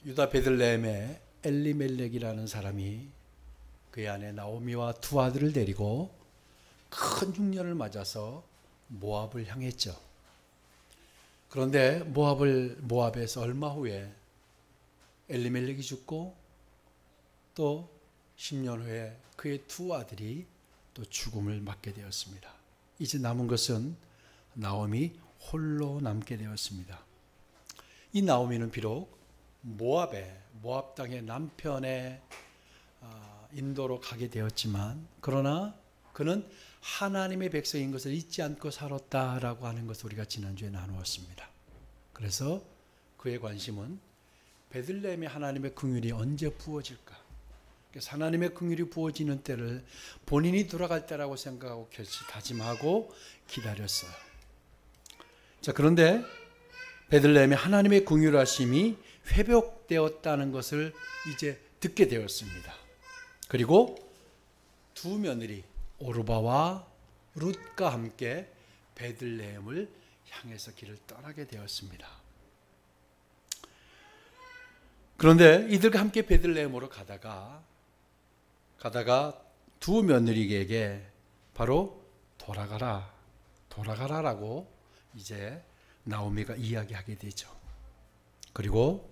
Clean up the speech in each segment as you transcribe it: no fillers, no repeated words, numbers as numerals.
유다 베들레헴에 엘리멜렉이라는 사람이 그의 아내 나오미와 두 아들을 데리고 큰 흉년을 맞아서 모압을 향했죠. 그런데 모압에서 얼마 후에 엘리멜렉이 죽고 또 10년 후에 그의 두 아들이 또 죽음을 맞게 되었습니다. 이제 남은 것은 나오미 홀로 남게 되었습니다. 이 나오미는 비록 모압 땅의 남편의 인도로 가게 되었지만, 그러나 그는 하나님의 백성인 것을 잊지 않고 살았다라고 하는 것을 우리가 지난주에 나누었습니다. 그래서 그의 관심은 베들레헴에 하나님의 긍휼이 언제 부어질까? 그래서 하나님의 긍휼이 부어지는 때를 본인이 돌아갈 때라고 생각하고 다짐하고 기다렸어요. 자, 그런데 베들레헴에 하나님의 긍휼하심이 회복되었다는 것을 이제 듣게 되었습니다. 그리고 두 며느리 오르바와 룻과 함께 베들레헴을 향해서 길을 떠나게 되었습니다. 그런데 이들과 함께 베들레헴으로 가다가 두 며느리에게 바로 돌아가라라고 이제 나오미가 이야기하게 되죠. 그리고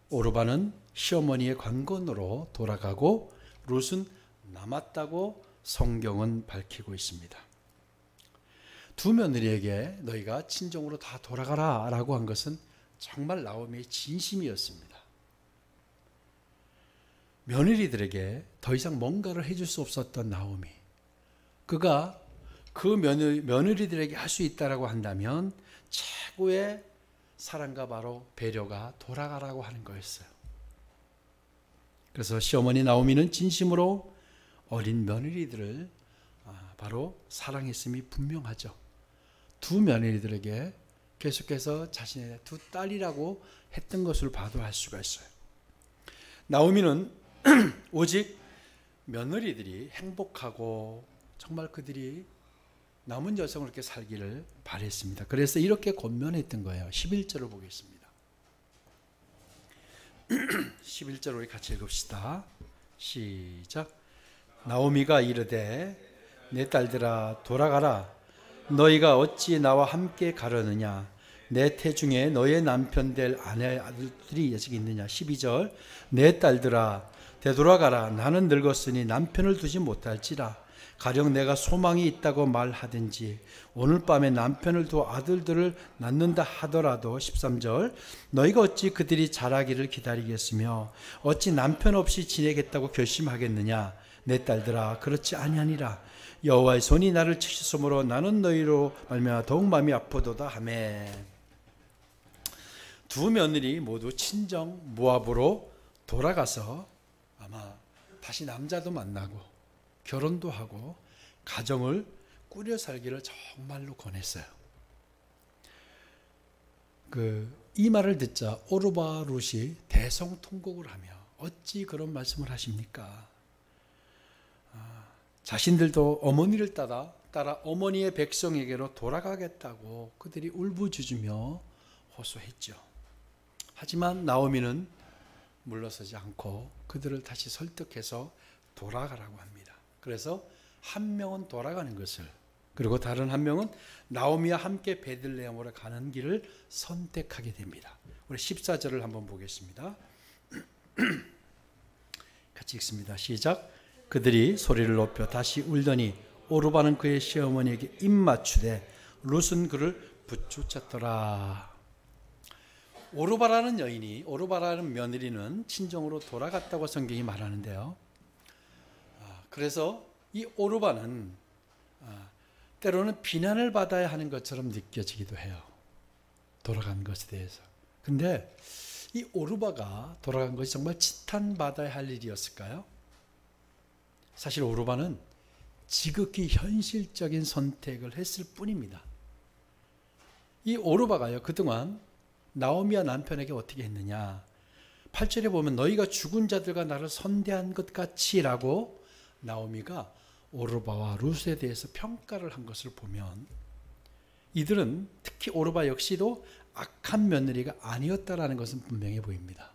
오르바는 시어머니의 관건으로 돌아가고 룻은 남았다고 성경은 밝히고 있습니다. 두 며느리에게 너희가 친정으로 다 돌아가라 라고 한 것은 정말 나오미의 진심이었습니다. 며느리들에게 더 이상 뭔가를 해줄 수 없었던 나오미, 그가 그 며느리들에게 할 수 있다라고 한다면 최고의 사랑과 바로 배려가 돌아가라고 하는 거였어요. 그래서 시어머니 나오미는 진심으로 어린 며느리들을 바로 사랑했음이 분명하죠. 두 며느리들에게 계속해서 자신의 두 딸이라고 했던 것을 봐도 알 수가 있어요. 나오미는 오직 며느리들이 행복하고 정말 그들이 남은 여성을 이렇게 살기를 바랬습니다. 그래서 이렇게 권면했던 거예요. 11절을 보겠습니다. 11절 우리 같이 읽읍시다. 시작. 나오미가 이르되 내 딸들아 돌아가라. 너희가 어찌 나와 함께 가려느냐. 내 태중에 너의 남편 될 아내 아들들이 아직 있느냐. 12절. 내 딸들아 되돌아가라. 나는 늙었으니 남편을 두지 못할지라. 가령 내가 소망이 있다고 말하든지 오늘 밤에 남편을 두어 아들들을 낳는다 하더라도 13절. 너희가 어찌 그들이 자라기를 기다리겠으며 어찌 남편 없이 지내겠다고 결심하겠느냐. 내 딸들아 그렇지 아니하니라. 여호와의 손이 나를 치셨으므로 나는 너희로 말미암아 더욱 마음이 아프도다 하매. 두 며느리 모두 친정 모압으로 돌아가서 아마 다시 남자도 만나고 결혼도 하고 가정을 꾸려 살기를 정말로 권했어요. 이 말을 듣자 오르바 룻이 대성통곡을 하며 어찌 그런 말씀을 하십니까? 자신들도 어머니를 따라 어머니의 백성에게로 돌아가겠다고 그들이 울부짖으며 호소했죠. 하지만 나오미는 물러서지 않고 그들을 다시 설득해서 돌아가라고 합니다. 그래서 한 명은 돌아가는 것을, 그리고 다른 한 명은 나오미와 함께 베들레헴으로 가는 길을 선택하게 됩니다. 우리 14절을 한번 보겠습니다. 같이 읽습니다. 시작. 그들이 소리를 높여 다시 울더니 오르바는 그의 시어머니에게 입맞추되 룻은 그를 부추쳤더라. 오르바라는 며느리는 친정으로 돌아갔다고 성경이 말하는데요. 그래서 이 오르바는 때로는 비난을 받아야 하는 것처럼 느껴지기도 해요. 돌아간 것에 대해서. 근데 이 오르바가 돌아간 것이 정말 지탄받아야 할 일이었을까요? 사실 오르바는 지극히 현실적인 선택을 했을 뿐입니다. 이 오르바가요, 그동안 나오미와 남편에게 어떻게 했느냐. 8절에 보면 너희가 죽은 자들과 나를 선대한 것 같이 라고 나오미가 오르바와 룻에 대해서 평가를 한 것을 보면 이들은 특히 오르바 역시도 악한 며느리가 아니었다라는 것은 분명해 보입니다.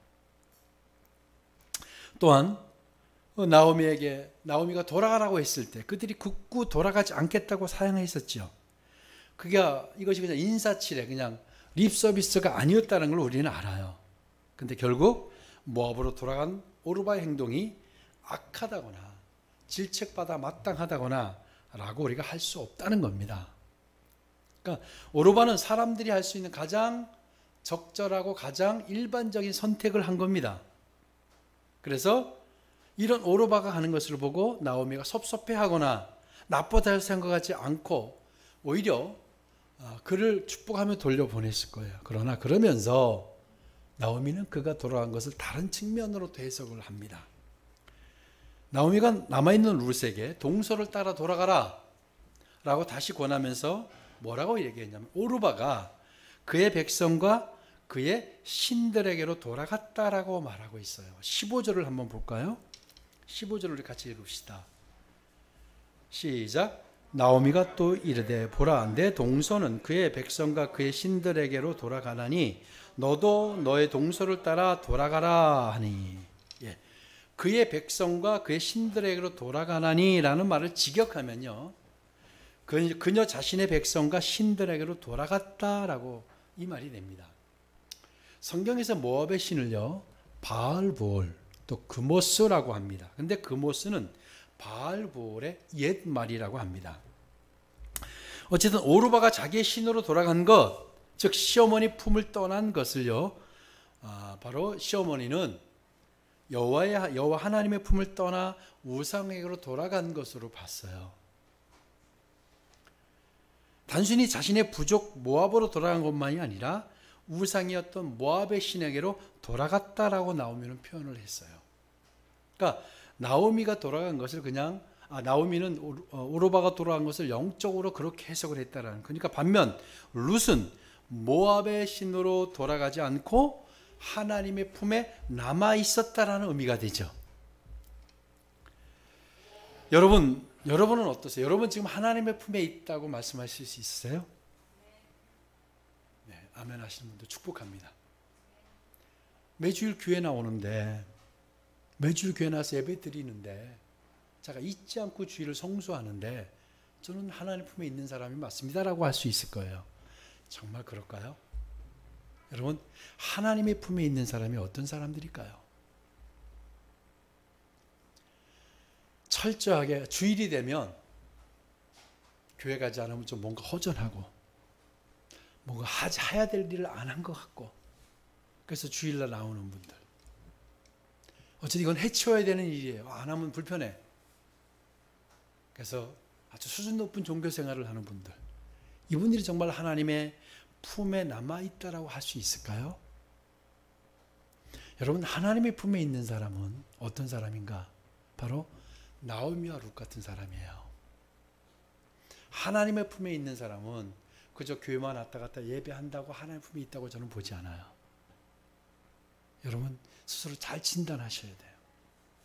또한 나오미가 돌아가라고 했을 때 그들이 굳고 돌아가지 않겠다고 사양했었죠. 이것이 그냥 인사치레, 그냥 립 서비스가 아니었다는 걸 우리는 알아요. 근데 결국 모압으로 돌아간 오르바의 행동이 악하다거나 질책받아 마땅하다거나 라고 우리가 할 수 없다는 겁니다. 그러니까 오르바는 사람들이 할 수 있는 가장 적절하고 가장 일반적인 선택을 한 겁니다. 그래서 이런 오르바가 하는 것을 보고 나오미가 섭섭해하거나 나쁘다 생각하지 않고 오히려 그를 축복하며 돌려보냈을 거예요. 그러나 그러면서 나오미는 그가 돌아간 것을 다른 측면으로 해석을 합니다. 나오미가 남아있는 룻에게 동서를 따라 돌아가라 라고 다시 권하면서 뭐라고 얘기했냐면 오르바가 그의 백성과 그의 신들에게로 돌아갔다라고 말하고 있어요. 15절을 한번 볼까요? 15절을 우리 같이 읽읍시다. 시작. 나오미가 또 이르되 보라 내 동서는 그의 백성과 그의 신들에게로 돌아가나니 너도 너의 동서를 따라 돌아가라 하니. 예. 그의 백성과 그의 신들에게로 돌아가나니 라는 말을 직역하면요, 그녀 자신의 백성과 신들에게로 돌아갔다라고 이 말이 됩니다. 성경에서 모압의 신을요 바알보올 또 그모스라고 합니다. 근데 그모스는 바알보올의 옛말이라고 합니다. 어쨌든 오르바가 자기의 신으로 돌아간 것, 즉 시어머니 품을 떠난 것을요, 바로 시어머니는 여호와 하나님의 품을 떠나 우상에게로 돌아간 것으로 봤어요. 단순히 자신의 부족 모압으로 돌아간 것만이 아니라 우상이었던 모압의 신에게로 돌아갔다라고 나오미는 표현을 했어요. 그러니까 나오미가 돌아간 것을 그냥 나오미는 오르바가 돌아간 것을 영적으로 그렇게 해석을 했다라는. 그러니까 반면 룻은 모압의 신으로 돌아가지 않고 하나님의 품에 남아 있었다라는 의미가 되죠. 여러분은 어떠세요? 여러분 지금 하나님의 품에 있다고 말씀하실 수 있으세요? 네, 아멘 하시는 분들 축복합니다. 매주일 교회 나오는데, 매주일 교회 나와서 예배 드리는데, 제가 잊지 않고 주일을 성수하는데 저는 하나님 품에 있는 사람이 맞습니다라고 할 수 있을 거예요. 정말 그럴까요? 여러분, 하나님의 품에 있는 사람이 어떤 사람들일까요? 철저하게 주일이 되면 교회 가지 않으면 좀 뭔가 허전하고 뭔가 해야 될 일을 안 한 것 같고, 그래서 주일날 나오는 분들, 어쨌든 이건 해치워야 되는 일이에요. 안 하면 불편해. 그래서 아주 수준 높은 종교 생활을 하는 분들, 이분들이 정말 하나님의 품에 남아있다라고 할 수 있을까요? 여러분, 하나님의 품에 있는 사람은 어떤 사람인가? 바로 나오미와 룻 같은 사람이에요. 하나님의 품에 있는 사람은 그저 교회만 왔다 갔다 예배한다고 하나님 품에 있다고 저는 보지 않아요. 여러분, 스스로 잘 진단하셔야 돼요.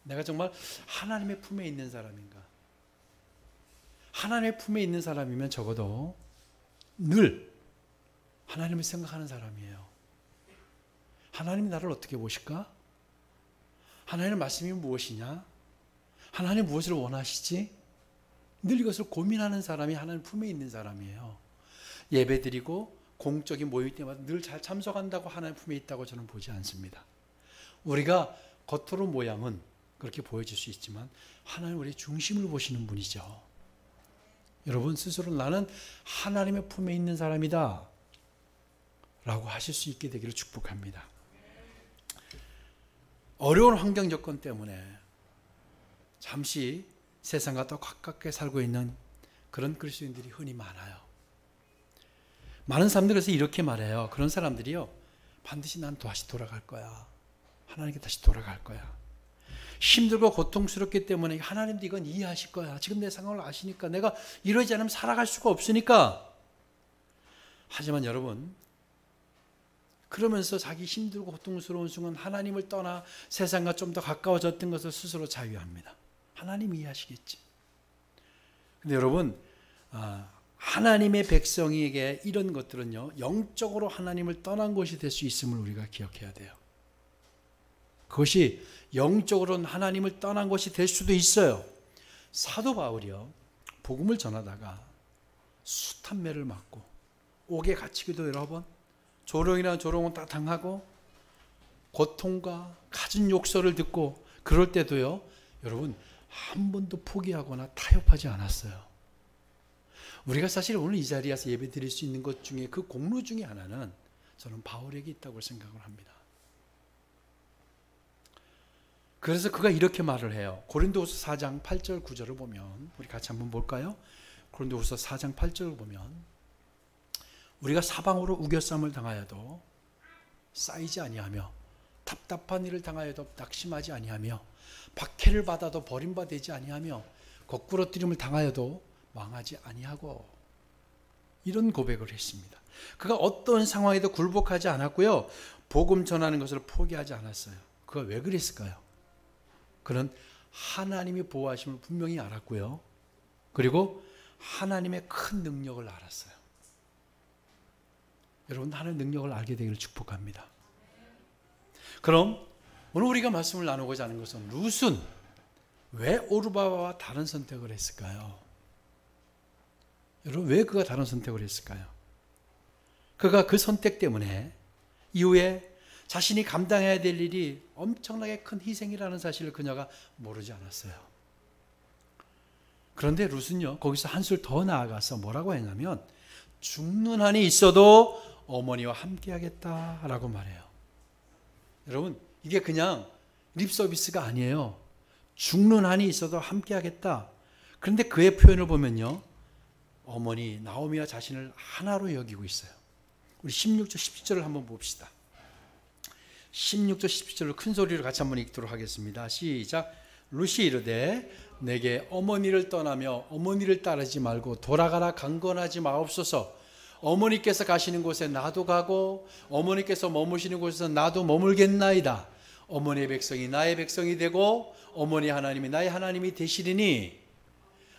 내가 정말 하나님의 품에 있는 사람인가? 하나님의 품에 있는 사람이면 적어도 늘 하나님을 생각하는 사람이에요. 하나님이 나를 어떻게 보실까? 하나님의 말씀이 무엇이냐? 하나님 무엇을 원하시지? 늘 이것을 고민하는 사람이 하나님 품에 있는 사람이에요. 예배드리고 공적인 모임 때마다 늘 잘 참석한다고 하나님 품에 있다고 저는 보지 않습니다. 우리가 겉으로 모양은 그렇게 보여질 수 있지만 하나님 우리의 중심을 보시는 분이죠. 여러분 스스로 나는 하나님의 품에 있는 사람이다 라고 하실 수 있게 되기를 축복합니다. 어려운 환경 조건 때문에 잠시 세상과 더 가깝게 살고 있는 그런 그리스도인들이 흔히 많아요. 많은 사람들에서 이렇게 말해요. 그런 사람들이요, 반드시 난 다시 돌아갈 거야. 하나님께 다시 돌아갈 거야. 힘들고 고통스럽기 때문에 하나님도 이건 이해하실 거야. 지금 내 상황을 아시니까, 내가 이러지 않으면 살아갈 수가 없으니까. 하지만 여러분, 그러면서 자기 힘들고 고통스러운 순간 하나님을 떠나 세상과 좀 더 가까워졌던 것을 스스로 자유합니다. 하나님 이해하시겠지. 근데 여러분, 하나님의 백성에게 이런 것들은요, 영적으로 하나님을 떠난 것이 될 수 있음을 우리가 기억해야 돼요. 그것이 영적으로는 하나님을 떠난 것이 될 수도 있어요. 사도 바울이요, 복음을 전하다가 숱한 매를 맞고 옥에 갇히기도 여러 번, 조롱이나 조롱은 다 당하고 고통과 갖은 욕설을 듣고 그럴 때도요, 여러분 한 번도 포기하거나 타협하지 않았어요. 우리가 사실 오늘 이 자리에서 예배 드릴 수 있는 것 중에 그 공로 중에 하나는 저는 바울에게 있다고 생각을 합니다. 그래서 그가 이렇게 말을 해요. 고린도후서 4장 8절 9절을 보면, 우리 같이 한번 볼까요? 고린도후서 4장 8절을 보면, 우리가 사방으로 우겨쌈을 당하여도 쌓이지 아니하며 답답한 일을 당하여도 낙심하지 아니하며 박해를 받아도 버림받지 아니하며 거꾸러뜨림을 당하여도 망하지 아니하고, 이런 고백을 했습니다. 그가 어떤 상황에도 굴복하지 않았고요, 복음 전하는 것을 포기하지 않았어요. 그가 왜 그랬을까요? 그는 하나님이 보호하심을 분명히 알았고요, 그리고 하나님의 큰 능력을 알았어요. 여러분, 하나님의 능력을 알게 되기를 축복합니다. 그럼 오늘 우리가 말씀을 나누고자 하는 것은, 룻은 왜 오르바와 다른 선택을 했을까요? 여러분, 왜 그가 다른 선택을 했을까요? 그가 그 선택 때문에 이후에 자신이 감당해야 될 일이 엄청나게 큰 희생이라는 사실을 그녀가 모르지 않았어요. 그런데 룻은요, 거기서 한술 더 나아가서 뭐라고 했냐면, 죽는 한이 있어도 어머니와 함께 하겠다라고 말해요. 여러분, 이게 그냥 립서비스가 아니에요. 죽는 한이 있어도 함께 하겠다. 그런데 그의 표현을 보면요, 어머니 나오미와 자신을 하나로 여기고 있어요. 우리 16절 17절을 한번 봅시다. 16절 17절을 큰 소리로 같이 한번 읽도록 하겠습니다. 시작. 룻이 이르되 내게 어머니를 떠나며 어머니를 따르지 말고 돌아가라 강건하지 마옵소서. 어머니께서 가시는 곳에 나도 가고 어머니께서 머무시는 곳에서 나도 머물겠나이다. 어머니의 백성이 나의 백성이 되고 어머니 하나님이 나의 하나님이 되시리니,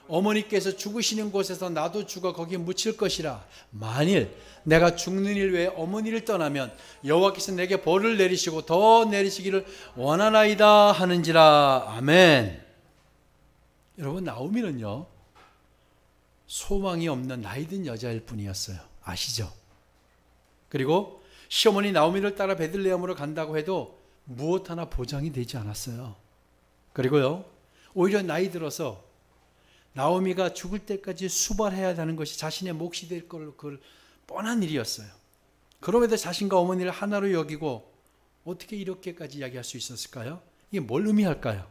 어머니께서 죽으시는 곳에서 나도 죽어 거기에 묻힐 것이라. 만일 내가 죽는 일 외에 어머니를 떠나면 여호와께서 내게 벌을 내리시고 더 내리시기를 원하나이다 하는지라. 아멘. 여러분, 나오미는요, 소망이 없는 나이든 여자일 뿐이었어요. 아시죠? 그리고 시어머니 나오미를 따라 베들레헴으로 간다고 해도 무엇 하나 보장이 되지 않았어요. 그리고요, 오히려 나이 들어서 나오미가 죽을 때까지 수발해야 하는 것이 자신의 몫이 될 걸로 그 뻔한 일이었어요. 그럼에도 자신과 어머니를 하나로 여기고 어떻게 이렇게까지 이야기할 수 있었을까요? 이게 뭘 의미할까요?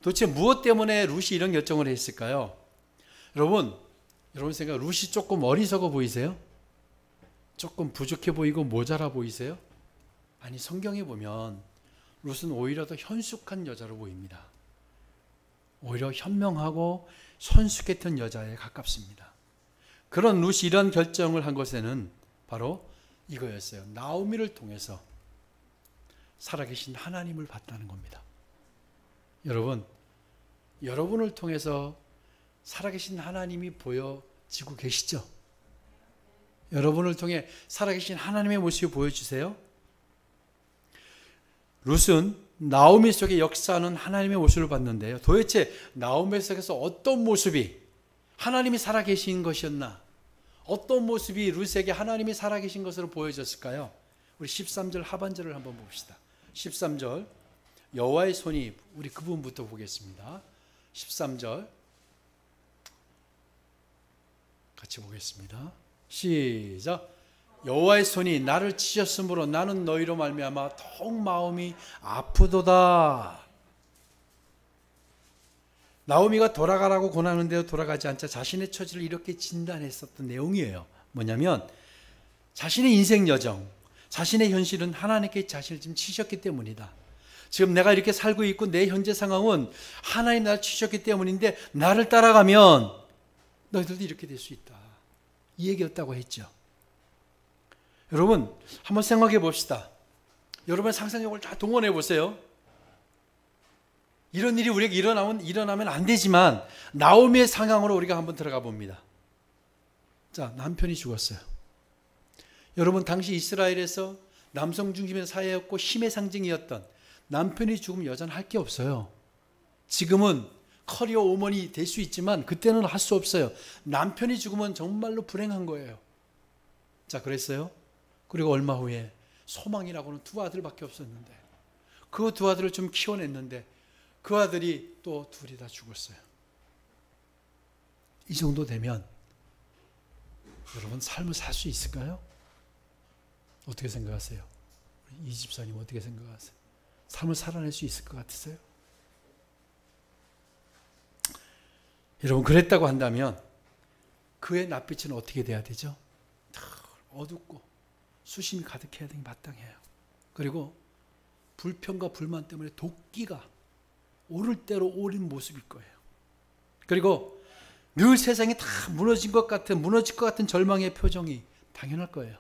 도대체 무엇 때문에 룻이 이런 결정을 했을까요? 여러분 생각, 룻이 조금 어리석어 보이세요? 조금 부족해 보이고 모자라 보이세요? 아니, 성경에 보면 룻은 오히려 더 현숙한 여자로 보입니다. 오히려 현명하고 선숙했던 여자에 가깝습니다. 그런 룻이 이런 결정을 한 것에는 바로 이거였어요. 나오미를 통해서 살아계신 하나님을 봤다는 겁니다. 여러분, 여러분을 통해서 살아계신 하나님이 보여지고 계시죠? 여러분을 통해 살아계신 하나님의 모습을 보여주세요. 룻은 나오미 속에 역사하는 하나님의 모습을 봤는데요, 도대체 나오미 속에서 어떤 모습이 하나님이 살아계신 것이었나, 어떤 모습이 룻에게 하나님이 살아계신 것으로 보여졌을까요? 우리 13절 하반절을 한번 봅시다. 13절, 여호와의 손이, 우리 그 부분부터 보겠습니다. 13절 같이 보겠습니다. 시작. 여호와의 손이 나를 치셨으므로 나는 너희로 말미암아 더욱 마음이 아프도다. 나오미가 돌아가라고 권하는데도 돌아가지 않자 자신의 처지를 이렇게 진단했었던 내용이에요. 뭐냐면, 자신의 인생 여정, 자신의 현실은 하나님께 자신을 지금 치셨기 때문이다. 지금 내가 이렇게 살고 있고 내 현재 상황은 하나님 나를 치셨기 때문인데, 나를 따라가면 너희들도 이렇게 될 수 있다. 이 얘기였다고 했죠. 여러분, 한번 생각해 봅시다. 여러분의 상상력을 다 동원해 보세요. 이런 일이 우리에게 일어나면 안 되지만, 나오미의 상황으로 우리가 한번 들어가 봅니다. 자, 남편이 죽었어요. 여러분, 당시 이스라엘에서 남성 중심의 사회였고 힘의 상징이었던 남편이 죽으면 여자는 할 게 없어요. 지금은 커리어 오먼이 될 수 있지만 그때는 할 수 없어요. 남편이 죽으면 정말로 불행한 거예요. 자, 그랬어요. 그리고 얼마 후에 소망이라고는 두 아들밖에 없었는데 그 두 아들을 좀 키워냈는데 그 아들이 또 둘이 다 죽었어요. 이 정도 되면 여러분 삶을 살 수 있을까요? 어떻게 생각하세요? 이 집사님 어떻게 생각하세요? 삶을 살아낼 수 있을 것 같으세요? 여러분 그랬다고 한다면 그의 낯빛은 어떻게 돼야 되죠? 어둡고 수심이 가득해야 되는 게 마땅해요. 그리고 불평과 불만 때문에 도끼가 오를 대로 오린 모습일 거예요. 그리고 늘 세상이 다 무너질 것 같은 절망의 표정이 당연할 거예요.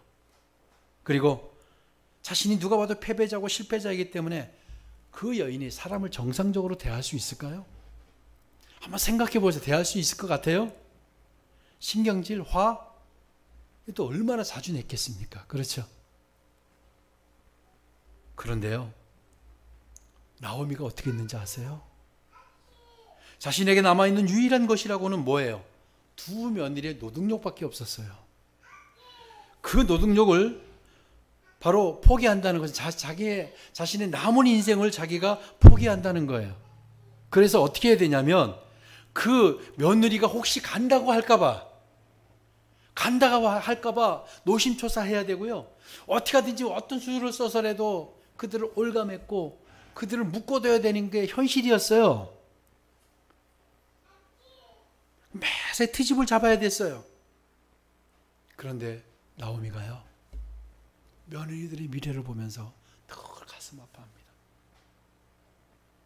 그리고 자신이 누가 봐도 패배자고 실패자이기 때문에 그 여인이 사람을 정상적으로 대할 수 있을까요? 한번 생각해 보세요. 대할 수 있을 것 같아요? 신경질, 화, 또 얼마나 자주 냈겠습니까? 그렇죠? 그런데요, 나오미가 어떻게 했는지 아세요? 자신에게 남아있는 유일한 것이라고는 뭐예요? 두 며느리의 노동력밖에 없었어요. 그 노동력을 바로 포기한다는 것은 자신의 남은 인생을 자기가 포기한다는 거예요. 그래서 어떻게 해야 되냐면 그 며느리가 혹시 간다고 할까봐 노심초사해야 되고요. 어떻게 하든지 어떤 수술을 써서라도 그들을 올가맸고 그들을 묶어둬야 되는 게 현실이었어요. 매사에 트집을 잡아야 됐어요. 그런데 나오미가요, 며느리들의 미래를 보면서 늘 가슴 아파합니다.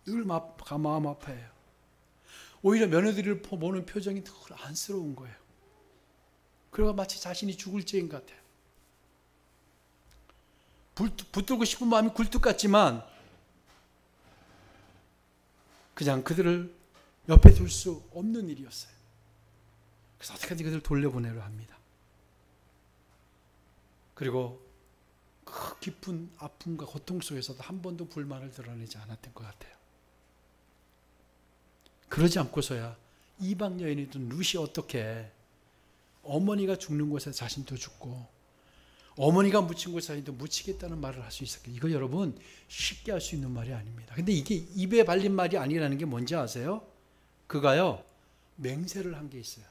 늘 마음 아파해요. 오히려 며느리를 보는 표정이 늘 안쓰러운 거예요. 그리고 마치 자신이 죽을 죄인 같아요. 붙들고 싶은 마음이 굴뚝 같지만 그냥 그들을 옆에 둘 수 없는 일이었어요. 그래서 어떻게든지 그들을 돌려보내려 합니다. 그리고 그 깊은 아픔과 고통 속에서도 한 번도 불만을 드러내지 않았던 것 같아요. 그러지 않고서야 이방 여인이던 룻이 어떻게 어머니가 죽는 곳에 자신도 죽고 어머니가 묻힌 곳에 자신도 묻히겠다는 말을 할 수 있을까요? 이거 여러분 쉽게 할 수 있는 말이 아닙니다. 근데 이게 입에 발린 말이 아니라는 게 뭔지 아세요? 그가요, 맹세를 한 게 있어요.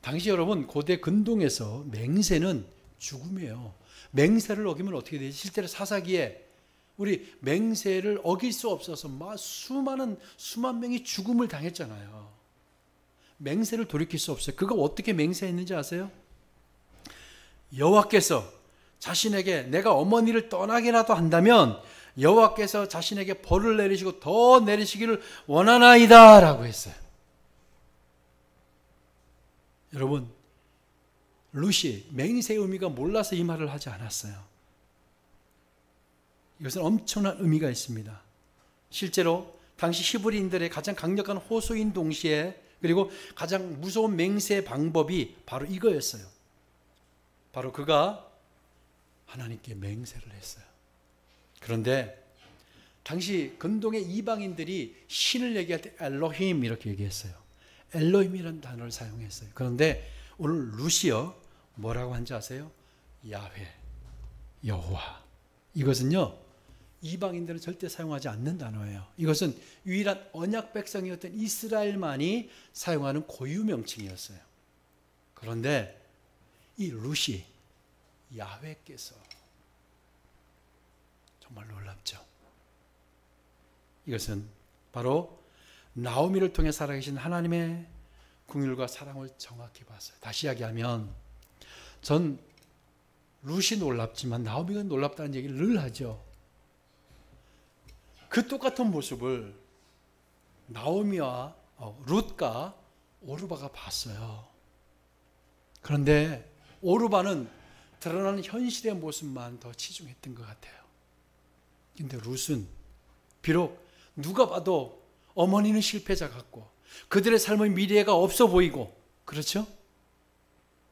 당시 여러분 고대 근동에서 맹세는 죽음이에요. 맹세를 어기면 어떻게 되지? 실제로 사사기에 우리 맹세를 어길 수 없어서 수만 명이 죽음을 당했잖아요. 맹세를 돌이킬 수 없어요. 그가 어떻게 맹세했는지 아세요? 여호와께서 자신에게 내가 어머니를 떠나게라도 한다면 여호와께서 자신에게 벌을 내리시고 더 내리시기를 원하나이다 라고 했어요. 여러분, 룻이 맹세의 의미가 몰라서 이 말을 하지 않았어요. 이것은 엄청난 의미가 있습니다. 실제로 당시 히브리인들의 가장 강력한 호소인 동시에 그리고 가장 무서운 맹세 방법이 바로 이거였어요. 바로 그가 하나님께 맹세를 했어요. 그런데 당시 근동의 이방인들이 신을 얘기할 때 엘로힘 이렇게 얘기했어요. 엘로힘이라는 단어를 사용했어요. 그런데 오늘 룻이요 뭐라고 한지 아세요? 야훼, 여호와. 이것은요 이방인들은 절대 사용하지 않는 단어예요. 이것은 유일한 언약 백성이었던 이스라엘만이 사용하는 고유 명칭이었어요. 그런데 이 룻이 야훼께서 정말 놀랍죠. 이것은 바로 나오미를 통해 살아계신 하나님의 긍휼과 사랑을 정확히 봤어요. 다시 이야기하면 전 룻이 놀랍지만 나오미가 놀랍다는 얘기를 늘 하죠. 그 똑같은 모습을 나오미와 룻과 오르바가 봤어요. 그런데 오르바는 드러나는 현실의 모습만 더 치중했던 것 같아요. 근데 룻은 비록 누가 봐도 어머니는 실패자 같고 그들의 삶의 미래가 없어 보이고 그렇죠?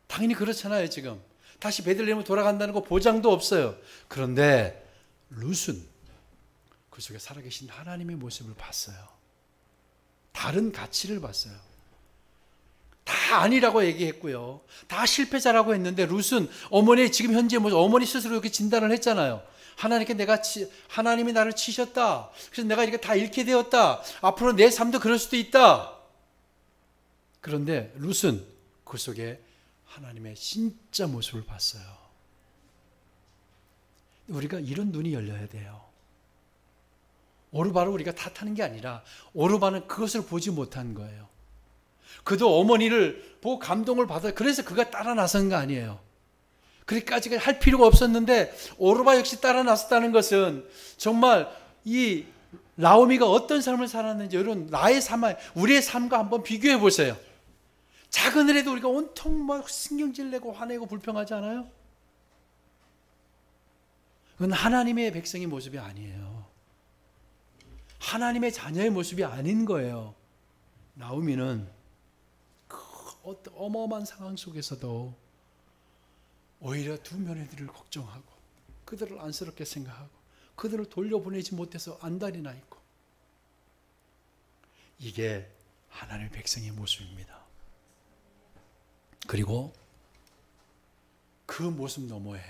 당연히 그렇잖아요. 지금 다시 베들레헴으로 돌아간다는 거 보장도 없어요. 그런데 룻은 그 속에 살아계신 하나님의 모습을 봤어요. 다른 가치를 봤어요. 다 아니라고 얘기했고요. 다 실패자라고 했는데 룻은 어머니의 지금 현재 모습, 어머니 스스로 이렇게 진단을 했잖아요. 하나님이 나를 치셨다. 그래서 내가 이렇게 다 잃게 되었다. 앞으로 내 삶도 그럴 수도 있다. 그런데 룻은 그 속에 하나님의 진짜 모습을 봤어요. 우리가 이런 눈이 열려야 돼요. 오르바를 우리가 탓하는 게 아니라 오르바는 그것을 보지 못한 거예요. 그도 어머니를 보고 감동을 받아요. 그래서 그가 따라 나선 거 아니에요. 그렇게까지 할 필요가 없었는데 오르바 역시 따라 나섰다는 것은 정말 이 나오미가 어떤 삶을 살았는지 여러분 나의 삶, 우리의 삶과 한번 비교해 보세요. 작은 일에도 우리가 온통 막 신경질 내고 화내고 불평하지 않아요? 그건 하나님의 백성의 모습이 아니에요. 하나님의 자녀의 모습이 아닌 거예요. 나오미는 그 어마어마한 상황 속에서도 오히려 두 며느리를 걱정하고 그들을 안쓰럽게 생각하고 그들을 돌려보내지 못해서 안달이 나 있고, 이게 하나님의 백성의 모습입니다. 그리고 그 모습 너머에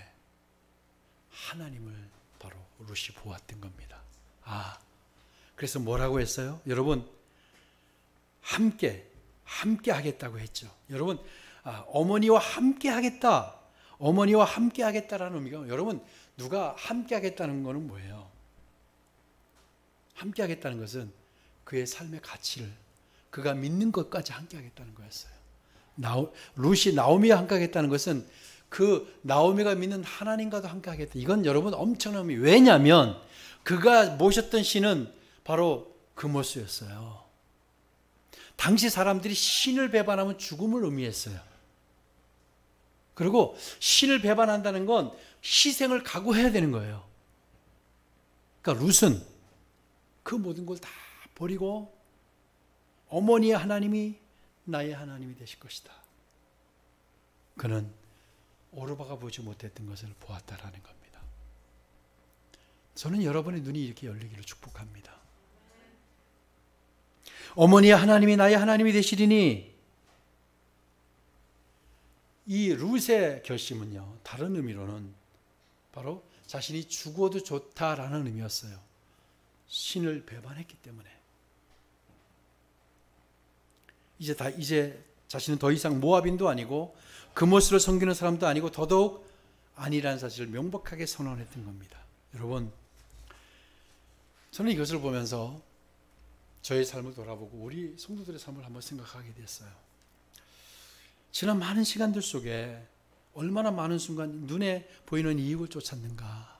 하나님을 바로 룻이 보았던 겁니다. 그래서 뭐라고 했어요? 여러분, 함께 하겠다고 했죠. 여러분, 어머니와 함께 하겠다. 어머니와 함께 하겠다라는 의미가, 여러분, 누가 함께 하겠다는 것은 뭐예요? 함께 하겠다는 것은 그의 삶의 가치를, 그가 믿는 것까지 함께 하겠다는 거였어요. 룻이 나오미와 함께 하겠다는 것은 그 나오미가 믿는 하나님과도 함께 하겠다. 이건 여러분 엄청난 의미. 왜냐하면 그가 모셨던 신은 바로 그모스였어요. 당시 사람들이 신을 배반하면 죽음을 의미했어요. 그리고 신을 배반한다는 건 희생을 각오해야 되는 거예요. 그러니까 룻은 그 모든 걸 다 버리고 어머니의 하나님이 나의 하나님이 되실 것이다. 그는 오르바가 보지 못했던 것을 보았다라는 겁니다. 저는 여러분의 눈이 이렇게 열리기를 축복합니다. 어머니의 하나님이 나의 하나님이 되시리니, 이 룻의 결심은요, 다른 의미로는 바로 자신이 죽어도 좋다라는 의미였어요. 신을 배반했기 때문에 이제 자신은 더 이상 모압인도 아니고 그모스를 섬기는 사람도 아니고 더더욱 아니라는 사실을 명백하게 선언했던 겁니다. 여러분, 저는 이것을 보면서 저의 삶을 돌아보고 우리 성도들의 삶을 한번 생각하게 됐어요. 지난 많은 시간들 속에 얼마나 많은 순간 눈에 보이는 이익을 쫓았는가.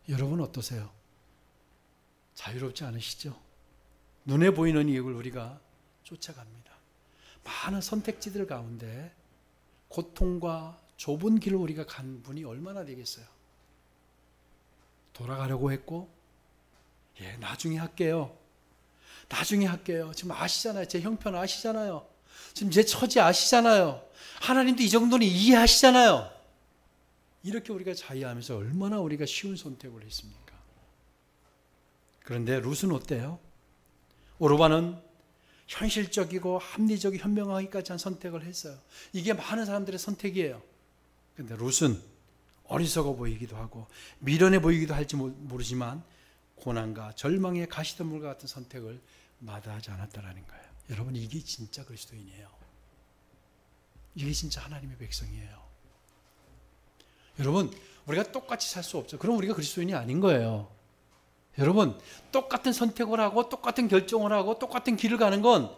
여러분 어떠세요? 자유롭지 않으시죠? 눈에 보이는 이익을 우리가 쫓아갑니다. 많은 선택지들 가운데 고통과 좁은 길을 우리가 간 분이 얼마나 되겠어요? 돌아가려고 했고, 나중에 할게요. 지금 아시잖아요. 제 형편 아시잖아요. 지금 제 처지 아시잖아요. 하나님도 이 정도는 이해하시잖아요. 이렇게 우리가 자유하면서 얼마나 우리가 쉬운 선택을 했습니까? 그런데 룻은 어때요? 오르바는 현실적이고 합리적이고 현명하기까지 한 선택을 했어요. 이게 많은 사람들의 선택이에요. 그런데 룻은 어리석어 보이기도 하고 미련해 보이기도 할지 모르지만 고난과 절망의 가시덤불과 같은 선택을 마다하지 않았다라는 거예요. 여러분, 이게 진짜 그리스도인이에요. 이게 진짜 하나님의 백성이에요. 여러분, 우리가 똑같이 살 수 없죠. 그럼 우리가 그리스도인이 아닌 거예요. 여러분, 똑같은 선택을 하고 똑같은 결정을 하고 똑같은 길을 가는 건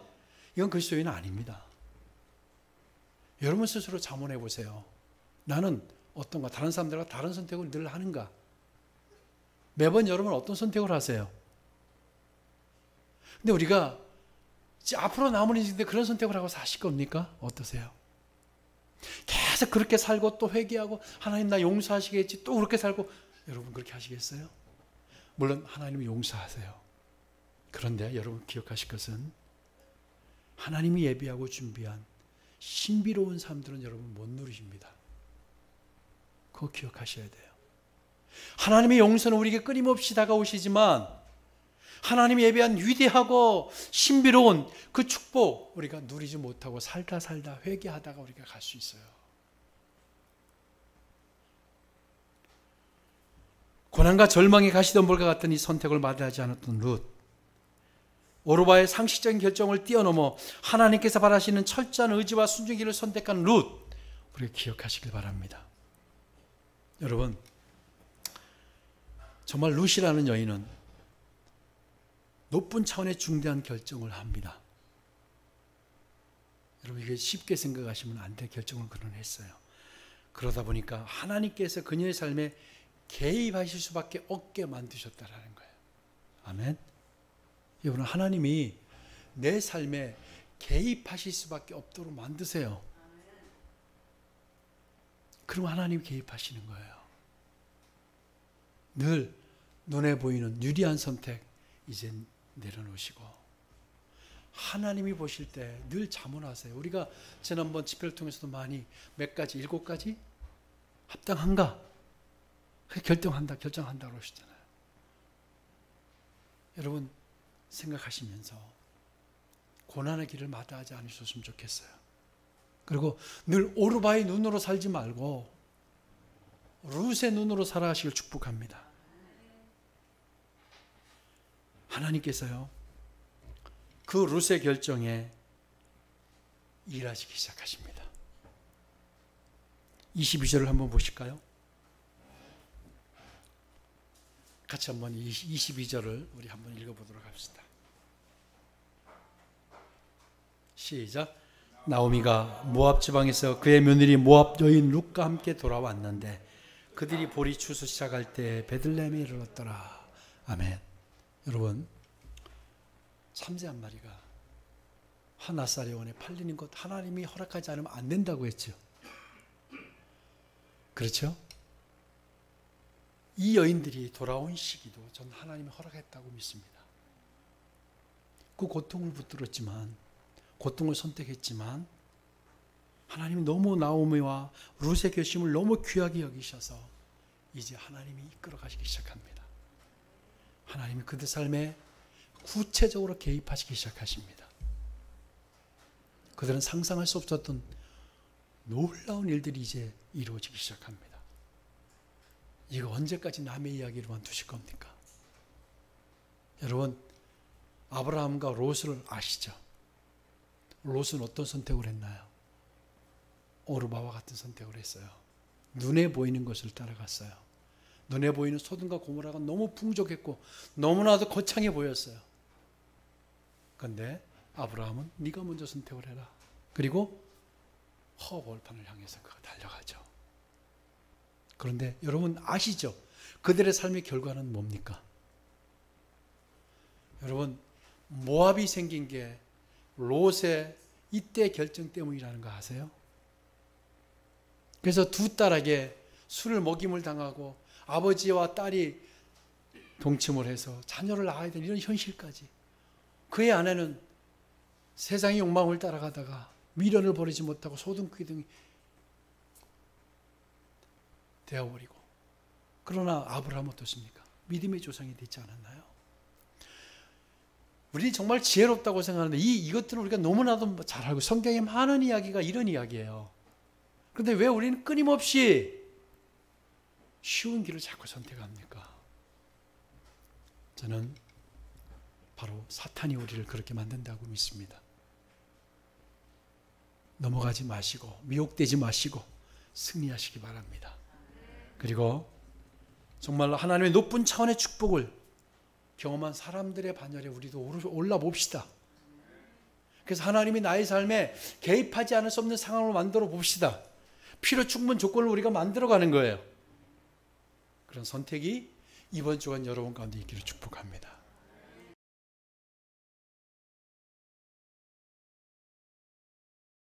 이건 그리스도인은 아닙니다. 여러분 스스로 자문해 보세요. 나는 어떤가? 다른 사람들과 다른 선택을 늘 하는가? 매번 여러분 어떤 선택을 하세요? 근데 우리가 앞으로 남은 인생인데 그런 선택을 하고 사실 겁니까? 어떠세요? 계속 그렇게 살고 또 회개하고 하나님 나 용서하시겠지, 또 그렇게 살고, 여러분 그렇게 하시겠어요? 물론 하나님이 용서하세요. 그런데 여러분 기억하실 것은 하나님이 예비하고 준비한 신비로운 삶들은 여러분 못 누리십니다. 그거 기억하셔야 돼요. 하나님의 용서는 우리에게 끊임없이 다가오시지만 하나님이 예배한 위대하고 신비로운 그 축복 우리가 누리지 못하고 살다 회개하다가 우리가 갈 수 있어요. 고난과 절망에 가시덤불과 같은 이 선택을 마다하지 않았던 룻, 오르바의 상식적인 결정을 뛰어넘어 하나님께서 바라시는 철저한 의지와 순종기를 선택한 룻, 우리가 기억하시길 바랍니다. 여러분, 정말 룻이라는 여인은 높은 차원의 중대한 결정을 합니다. 여러분, 이게 쉽게 생각하시면 안 될 결정을 그는 했어요. 그러다 보니까 하나님께서 그녀의 삶에 개입하실 수밖에 없게 만드셨다라는 거예요. 아멘. 여러분, 하나님이 내 삶에 개입하실 수밖에 없도록 만드세요. 그럼 하나님이 개입하시는 거예요. 늘 눈에 보이는 유리한 선택 이제 내려놓으시고 하나님이 보실 때 늘 자문하세요. 우리가 지난번 집회를 통해서도 많이 몇 가지, 7가지 합당한가? 결정한다고 하시잖아요. 여러분, 생각하시면서 고난의 길을 마다하지 않으셨으면 좋겠어요. 그리고 늘 오르바의 눈으로 살지 말고 룻의 눈으로 살아가시길 축복합니다. 하나님께서요, 그 룻의 결정에 일하시기 시작하십니다. 22절을 한번 보실까요? 같이 한번 22절을 우리 한번 읽어보도록 합시다. 시작. 나오미가 모압 지방에서 그의 며느리 모압 여인 룻과 함께 돌아왔는데 그들이 보리 추수 시작할 때 베들레헴에 이르렀더라. 아멘. 여러분, 참새 한 마리가 한 아사리원에 팔리는 것 하나님이 허락하지 않으면 안 된다고 했죠. 그렇죠? 이 여인들이 돌아온 시기도 전 하나님이 허락했다고 믿습니다. 그 고통을 붙들었지만, 고통을 선택했지만 하나님이 너무 나오미와 룻의 결심을 너무 귀하게 여기셔서 이제 하나님이 이끌어 가시기 시작합니다. 하나님이 그들 삶에 구체적으로 개입하시기 시작하십니다. 그들은 상상할 수 없었던 놀라운 일들이 이제 이루어지기 시작합니다. 이거 언제까지 남의 이야기로만 두실 겁니까? 여러분, 아브라함과 롯을 아시죠? 롯은 어떤 선택을 했나요? 오르바와 같은 선택을 했어요. 눈에 보이는 것을 따라갔어요. 눈에 보이는 소돔과 고모라가 너무 풍족했고 너무나도 거창해 보였어요. 그런데 아브라함은 네가 먼저 선택을 해라. 그리고 허벌판을 향해서 그가 달려가죠. 그런데 여러분 아시죠? 그들의 삶의 결과는 뭡니까? 여러분, 모압이 생긴 게 롯의 이때 결정 때문이라는 거 아세요? 그래서 두 딸에게 술을 먹임을 당하고 아버지와 딸이 동침을 해서 자녀를 낳아야 되는 이런 현실까지. 그의 아내는 세상의 욕망을 따라가다가 미련을 버리지 못하고 소등귀등이 되어버리고. 그러나 아브라함은 어떻습니까? 믿음의 조상이 되지 않았나요? 우리 정말 지혜롭다고 생각하는데 이것들은 우리가 너무나도 잘 알고 성경에 많은 이야기가 이런 이야기예요. 그런데 왜 우리는 끊임없이 쉬운 길을 자꾸 선택합니까? 저는 바로 사탄이 우리를 그렇게 만든다고 믿습니다. 넘어가지 마시고 미혹되지 마시고 승리하시기 바랍니다. 그리고 정말로 하나님의 높은 차원의 축복을 경험한 사람들의 반열에 우리도 올라봅시다. 그래서 하나님이 나의 삶에 개입하지 않을 수 없는 상황을 만들어 봅시다. 필요 충분 조건을 우리가 만들어가는 거예요. 그런 선택이 이번 주간 여러분 가운데 있기를 축복합니다.